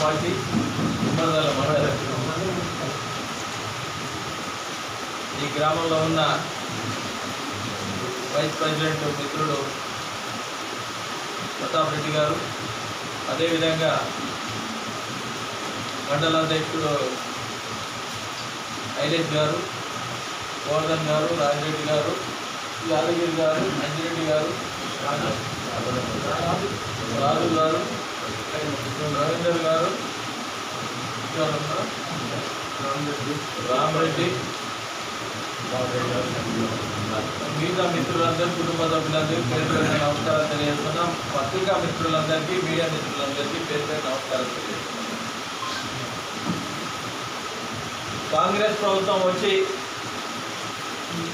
Party ఉమ్మడిదల మండల ఈ గ్రామంలో ఉన్న వైస్ ప్రెసిడెంట్ మిత్రుడు ప్రతాప్ రెడ్డి గారు, అదేవిధంగా మండల అధ్యక్షుడు ఐలేష్ గారు, గోవర్ధన్ గారు, రాజిరెడ్డి గారు, యాదగిరి గారు, అంజిరెడ్డి గారు, రాజు గారు, రవీందర్ గారు, రామరెడ్డి, మిగతా మిత్రులందరూ, కుటుంబ సభ్యులందరికీ పేరు పేరున నమస్కారం తెలియజేస్తున్నాం. పత్రికా మిత్రులందరికీ, మీడియా మిత్రులందరికీ పేరు పేరు నమస్కారం తెలియజేస్తున్నాం. కాంగ్రెస్ ప్రభుత్వం వచ్చి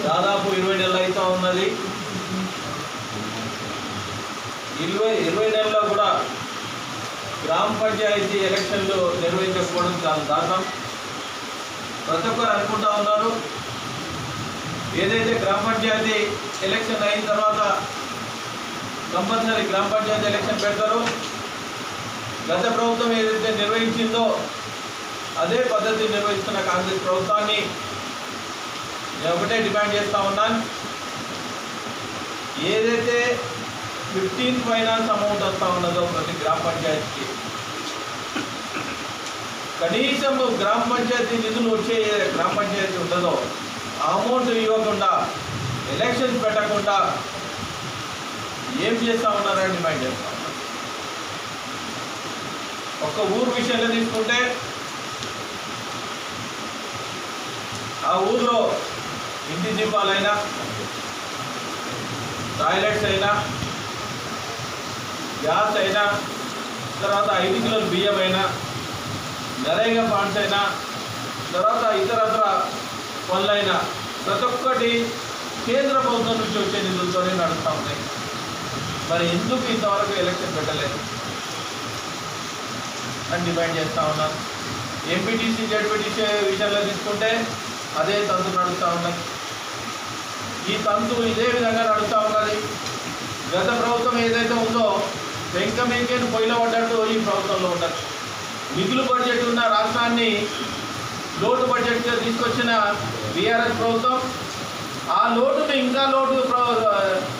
దాదాపు 20 నెలలు అవుతా ఉన్నది. 20 నెలల్లో కూడా గ్రామ పంచాయతీ ఎలక్షన్లు నిర్వహించకపోవడం చాలా దారుణం. ప్రతి ఒక్కరు అనుకుంటా ఉన్నారు, ఏదైతే గ్రామ పంచాయతీ ఎలక్షన్ అయిన తర్వాత కంపల్సరీ గ్రామ పంచాయతీ ఎలక్షన్ పెడతారో, గత ప్రభుత్వం ఏదైతే నిర్వహించిందో అదే పద్ధతి నిర్వహిస్తున్న కాంగ్రెస్ ప్రభుత్వాన్ని నేను ఒకటే డిమాండ్ చేస్తూ ఉన్నాను. ఏదైతే 15 ఫైనాన్స్ అమౌంట్ వస్తూ ఉన్నదో ప్రతి గ్రామ పంచాయతీకి, కనీసం గ్రామ పంచాయతీ నిధులు వచ్చే గ్రామ పంచాయతీ ఉంటుందో ఆ అమౌంట్ ఇవ్వకుండా, ఎలక్షన్స్ పెట్టకుండా ఏం చేస్తూ ఉన్నారని డిమాండ్ చేస్తూ ఉన్నారు. ఒక్క ఊరు విషయంలో తీసుకుంటే ఆ ఊర్లో ఇంటి దీపాలైనా, టాయిలెట్స్ అయినా, గ్యాస్ అయినా, తర్వాత 5 కిలోల బియ్యం అయినా, నరేగా ఫండ్స్ అయినా, తర్వాత ఇతరత్ర పనులైనా ప్రతి ఒక్కటి కేంద్ర ప్రభుత్వం నుంచి వచ్చే నిధులతోనే నడుస్తూ ఉన్నాయి. మరి ఎందుకు ఇంతవరకు ఎలక్షన్ పెట్టలేదు అని డిమాండ్ చేస్తూ ఉన్నాను. ఎంపీటీసీ, జెడ్పీటీసీ విషయంలో తీసుకుంటే అదే తంతు నడుస్తూ ఉన్నది. ఈ తంతు ఇదే విధంగా నడుస్తూ ఉన్నది. గత ప్రభుత్వం ఏదైతే ఉందో వెంకమేకేను పొయ్యిలో పడ్డట్టు ఈ ప్రభుత్వంలో ఉండదు. మిగులు బడ్జెట్ ఉన్న రాష్ట్రాన్ని లోటు బడ్జెట్గా తీసుకొచ్చిన బీఆర్ఎస్ ప్రభుత్వం, ఆ లోటును ఇంకా లోటు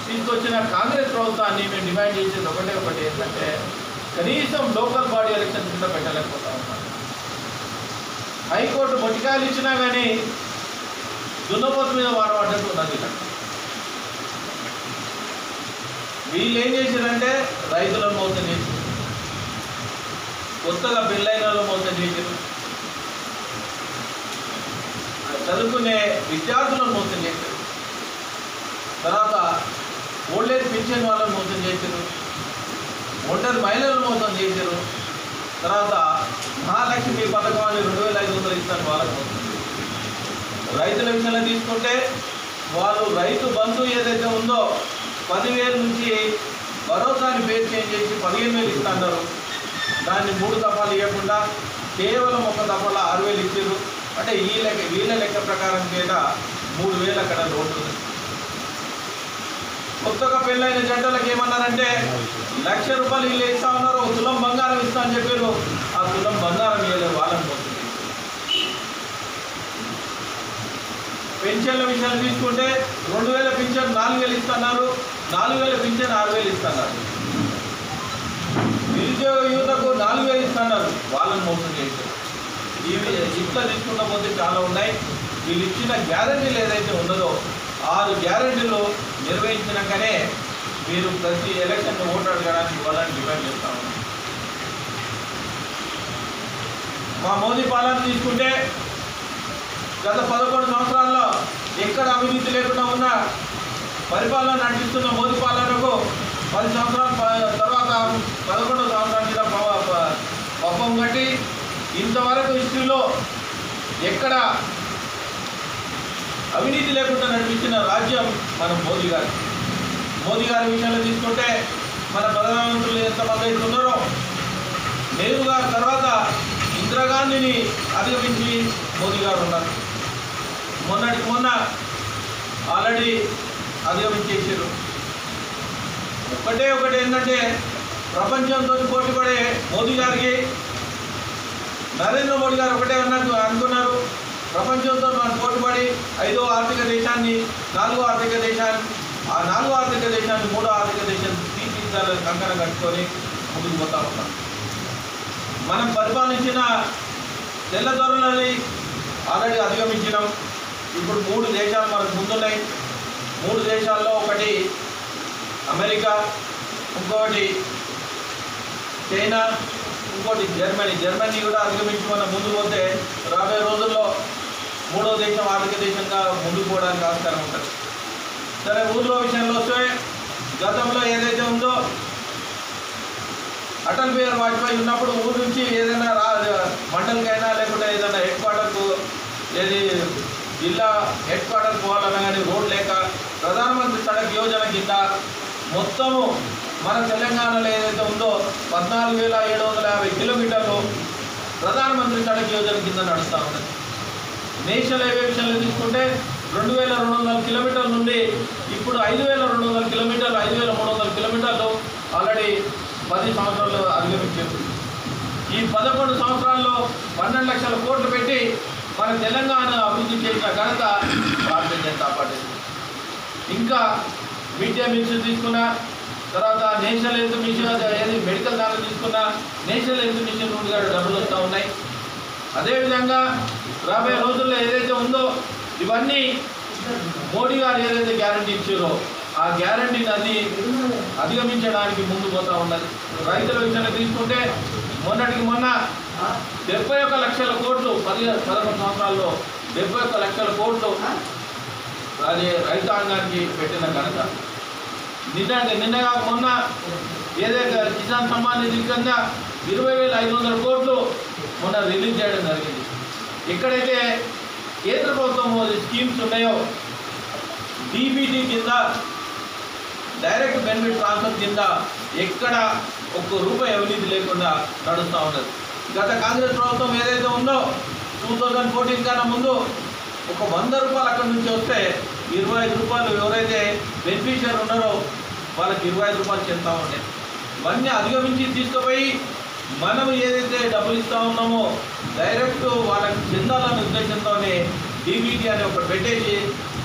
తీసుకొచ్చిన కాంగ్రెస్ ప్రభుత్వాన్ని మేము డిమాండ్ చేసేది ఒకటి ఏంటంటే, కనీసం లోకల్ బాడీ ఎలక్షన్స్ కూడా పెట్టలేకపోతా ఉన్నాం. హైకోర్టు మొట్టికాయలు ఇచ్చినా కానీ దున్నపోతు మీద వాడబడ్డట్టు ఉన్నది. వీళ్ళు ఏం చేశారంటే రైతులను మోసం చేశారు, కొత్తగా పెళ్ళైన వాళ్ళు మోసం చేశారు, చదువుకునే విద్యార్థులను మోసం చేశారు, తర్వాత ఓల్డేజ్ పెన్షన్ వాళ్ళని మోసం చేశారు, ఒంటరి మహిళలను మోసం చేశారు, తర్వాత మహాలక్ష్మి పథకం అని 2500 ఇస్తాను వాళ్ళకు మోసం. రైతుల విషయంలో తీసుకుంటే వాళ్ళు రైతు బంధు ఏదైతే ఉందో 10,000 నుంచి భరోసాని పేరు చేంజ్ చేసి 15,000 ఇస్తున్నారు. దాన్ని 3 దఫాలు ఇవ్వకుండా కేవలం 1 దఫాలో 6,000 ఇచ్చారు. అంటే వీళ్ళ లెక్క ప్రకారం మీద 3,000 అక్కడ లోటు ఉంది. కొత్తగా పెళ్ళైన జంటలకు ఏమన్నారంటే 1,00,000 రూపాయలు వీళ్ళు ఇస్తా ఉన్నారు, తులం బంగారం ఇస్తా అని చెప్పారు. ఆ తులం బంగారం ఇవ్వలేదు, వాళ్ళని పోతుంది. పెన్షన్ల విషయాలు తీసుకుంటే 2,000 పింఛన్ 4,000 ఇస్తున్నారు, 4,000 పింఛన్ 6,000 ఇస్తున్నారు. నిరుద్యోగ యువతకు 4,000 ఇస్తున్నారు, వాళ్ళని మోసం చేశారు. ఇవి ఇట్లా తీసుకున్న పోతే చాలా ఉన్నాయి. వీళ్ళు ఇచ్చిన గ్యారంటీలు ఏదైతే ఉన్నదో 6 గ్యారంటీలు నిర్వహించినాకనే మీరు ప్రతి ఎలక్షన్ ఓటు అడగడానికి ఇవ్వాలని డిమాండ్ చేస్తా ఉన్నాం. మా మోదీ పాలన తీసుకుంటే గత 11 సంవత్సరాల్లో ఎక్కడ అవినీతి లేకుండా ఉన్న పరిపాలన నడిపిస్తున్న మోదీ పాలనకు 10 సంవత్సరాల తర్వాత 11వ సంవత్సరం మీద పప్పం కట్టి ఇంతవరకు హిస్టరీలో ఎక్కడ అవినీతి లేకుండా నడిపించిన రాజ్యం మన మోదీ గారు. మోదీ గారి విషయంలో తీసుకుంటే మన ప్రధానమంత్రులు ఎంతమంది అయితే ఉన్నారో, నెహ్రూ గారి తర్వాత ఇందిరాగాంధీని అధిగమించి మోదీ గారు ఉన్నారు. మొన్న ఆల్రెడీ అధిగమించేసారు. ఒకటి ఏంటంటే ప్రపంచంతో పోటీ పడే మోదీ గారికి నరేంద్ర మోడీ గారు ఒకటే అనుకున్నారు, ప్రపంచంతో మనం పోటీపడి 5వ ఆర్థిక దేశాన్ని 4వ ఆర్థిక దేశాన్ని, ఆ 4వ ఆర్థిక దేశాన్ని 3వ ఆర్థిక దేశాన్ని తీర్చిదిద్దాలని కంకణం కట్టుకొని ముందుకు పోతా ఉన్నాం. మనం పరిపాలించిన తెల్లదొరలని ఆల్రెడీ అధిగమించినాం. ఇప్పుడు 3 దేశాలు మనకు ముందున్నాయి. 3 దేశాల్లో ఒకటి అమెరికా, ఇంకొకటి చైనా, ఇంకోటి జర్మనీ కూడా అధిగమించి మనం ముందుకు పోతే రాబోయే రోజుల్లో 3వ దేశం ఆర్థిక దేశంగా ముందుకు పోవడానికి ఆస్కారం ఉంటుంది. సరే, ఊర్లో విషయంలో వస్తే గతంలో ఏదైతే ఉందో అటల్ బిహారీ వాజ్పేయి ఉన్నప్పుడు ఊరు నుంచి ఏదైనా మండలికైనా లేకుంటే ఏదైనా హెడ్ క్వార్టర్కు ఏది జిల్లా హెడ్ క్వార్టర్ పోవాలన్నా కానీ రోడ్ లేక ప్రధానమంత్రి సడక్ యోజన కింద మొత్తము మన తెలంగాణలో ఏదైతే ఉందో 14,750 కిలోమీటర్లు ప్రధానమంత్రి సడక్ యోజన కింద నడుస్తూ ఉన్నది. నేషనల్ హైవే విషయంలో తీసుకుంటే 2,200 కిలోమీటర్ల నుండి ఇప్పుడు 5,200 కిలోమీటర్లు, 5,300 కిలోమీటర్లు ఆల్రెడీ 10 సంవత్సరాలు అధిగమించారు. ఈ 11 సంవత్సరాల్లో 12 లక్షల కోట్లు పెట్టి మన తెలంగాణ అభివృద్ధి చేసిన ఘనత భారతీయ జనతా పార్టీ. ఇంకా మిడ్ డే మీల్స్ తీసుకున్న తర్వాత నేషనల్ హెల్త్ మిషన్, ఏది మెడికల్ దాంట్లో తీసుకున్న నేషనల్ హెల్త్ మిషన్ నుండి కూడా డబ్బులు వస్తూ ఉన్నాయి. అదేవిధంగా రాబోయే రోజుల్లో ఏదైతే ఉందో ఇవన్నీ మోడీ గారు ఏదైతే గ్యారంటీ ఇచ్చారో ఆ గ్యారంటీని అది అధిగమించడానికి ముందు పోతూ ఉన్నది. రైతుల విషయంలో తీసుకుంటే మొన్నటికి మొన్న 71 లక్షల కోట్లు 11 సంవత్సరాల్లో 71 లక్షల కోట్లు అది రైతాంగానికి పెట్టిన ఘనత. నిన్నగా మొన్న ఏదైతే కిసాన్ సమ్మాన్ నిధి కింద 20,500 కోట్లు మొన్న రిలీజ్ చేయడం జరిగింది. ఎక్కడైతే కేంద్ర ప్రభుత్వం స్కీమ్స్ ఉన్నాయో డీబీటీ కింద డైరెక్ట్ బెనిఫిట్ ట్రాన్స్ఫర్ కింద ఎక్కడ ₹1 అవినీతి లేకుండా నడుస్తూ ఉన్నది. గత కాంగ్రెస్ ప్రభుత్వం ఏదైతే ఉందో 2014 కన్నా ముందు ఒక ₹100 అక్కడి నుంచి వస్తే ₹25 ఎవరైతే బెనిఫిషియర్ ఉన్నారో వాళ్ళకి ₹25 చెందుతూ ఉండే. ఇవన్నీ అధిగమించి తీసుకుపోయి మనం ఏదైతే డబ్బులు ఇస్తూ ఉన్నామో డైరెక్ట్ వాళ్ళకి చెందాలనే ఉద్దేశంతోనే డీబీటీ అని ఒకటి పెట్టేసి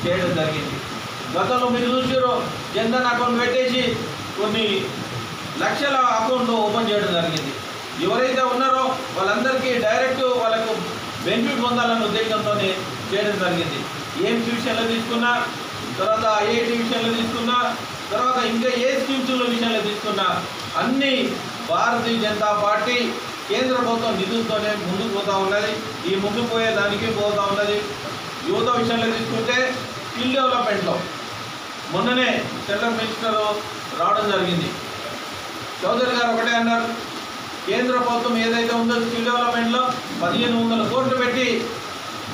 చేయడం జరిగింది. గతంలో మీరు చూసారు, జన్ధన్ అకౌంట్ పెట్టేసి కొన్ని లక్షల అకౌంట్లు ఓపెన్ చేయడం జరిగింది. ఎవరైతే ఉన్నారో వాళ్ళందరికీ డైరెక్ట్ వాళ్ళకు బెనిఫిట్ పొందాలనే ఉద్దేశంతో చేయడం జరిగింది. ఏఎంసీ విషయంలో తీసుకున్నా, తర్వాత ఐఐటి విషయంలో తీసుకున్నా, తర్వాత ఇంకా ఏ స్కీమ్స్ల విషయంలో తీసుకున్నా అన్నీ భారతీయ జనతా పార్టీ కేంద్ర ప్రభుత్వం నిధులతోనే ముందుకు పోతూ ఉన్నది. ఈ ముందుకు పోయేదానికి పోతూ ఉన్నది. యువత విషయంలో తీసుకుంటే స్కిల్ డెవలప్మెంట్లో మొన్ననే సెంట్రల్ మినిస్టర్ రావడం జరిగింది. చౌదరి గారు ఒకటే అన్నారు, కేంద్ర ప్రభుత్వం ఏదైతే ఉందో స్కిల్ డెవలప్మెంట్లో 1,500 కోట్లు పెట్టి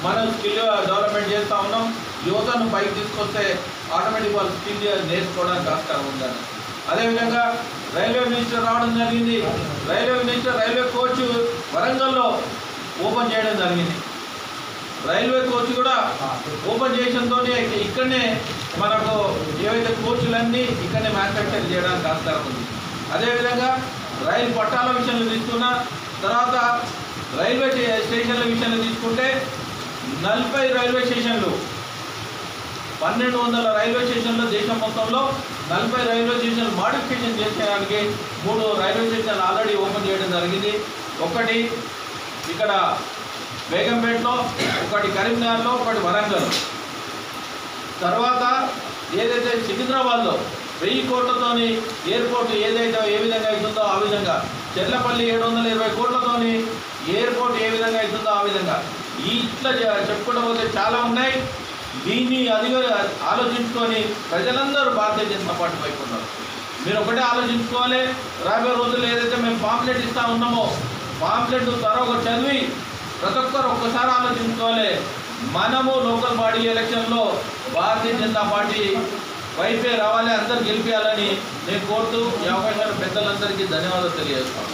మనం స్కిల్ డెవలప్మెంట్ చేస్తూ ఉన్నాం. యువతను పైకి తీసుకొస్తే ఆటోమేటిక్ వాళ్ళు స్కిల్ నేర్చుకోవడానికి ఆస్కారం ఉందని. అదేవిధంగా రైల్వే మినిస్టర్ రావడం జరిగింది. రైల్వే కోచ్ వరంగల్లో ఓపెన్ చేయడం జరిగింది. రైల్వే కోచ్ కూడా ఓపెన్ చేయడంతో ఇక్కడనే మనకు ఏవైతే కోచ్లన్నీ ఇక్కడనే మ్యానుఫ్యాక్చర్ చేయడానికి ఆస్కారం ఉంది. అదేవిధంగా రైలు పట్టాల విషయంలో తీసుకున్నా, తర్వాత రైల్వే స్టేషన్ల విషయంలో తీసుకుంటే 40 రైల్వే స్టేషన్లు, 1,200 రైల్వే స్టేషన్లు దేశం మొత్తంలో 40 రైల్వే స్టేషన్లు మాడిఫికేషన్ చేసేయడానికి 3 రైల్వే స్టేషన్లు ఆల్రెడీ ఓపెన్ చేయడం జరిగింది. ఒకటి ఇక్కడ బేగంపేటలో, ఒకటి కరీంనగర్లో, ఒకటి వరంగల్. తర్వాత ఏదైతే సికింద్రాబాద్లో 1000 కోట్లతోని ఎయిర్పోర్ట్ ఏదైతే ఏ విధంగా అవుతుందో ఆ విధంగా, చెర్లపల్లి 720 కోట్లతోని ఎయిర్పోర్ట్ ఏ విధంగా అవుతుందో ఆ విధంగా ఇట్లా చెప్పుకుంటూ పోతే చాలా ఉన్నాయి. దీన్ని ఆలోచించుకొని ప్రజలందరూ భారతీయ జనతా పార్టీ వైపు ఉన్నారు. మీరు ఒకటే ఆలోచించుకోవాలి, రాబోయే రోజుల్లో ఏదైతే మేము పాంప్లెట్ ఇస్తూ ఉన్నామో పాంప్లెట్ త్వరగా చదివి ప్రతి ఒక్కరు ఒక్కసారి ఆలోచించుకోవాలి. మనము లోకల్ బాడీ ఎలక్షన్లో భారతీయ జనతా పార్టీ వైపే రావాలి, అందరు గెలిపించాలని నేను కోరుతూ ఈ అవకాశాలు పెద్దలందరికీ ధన్యవాదాలు తెలియజేస్తాను.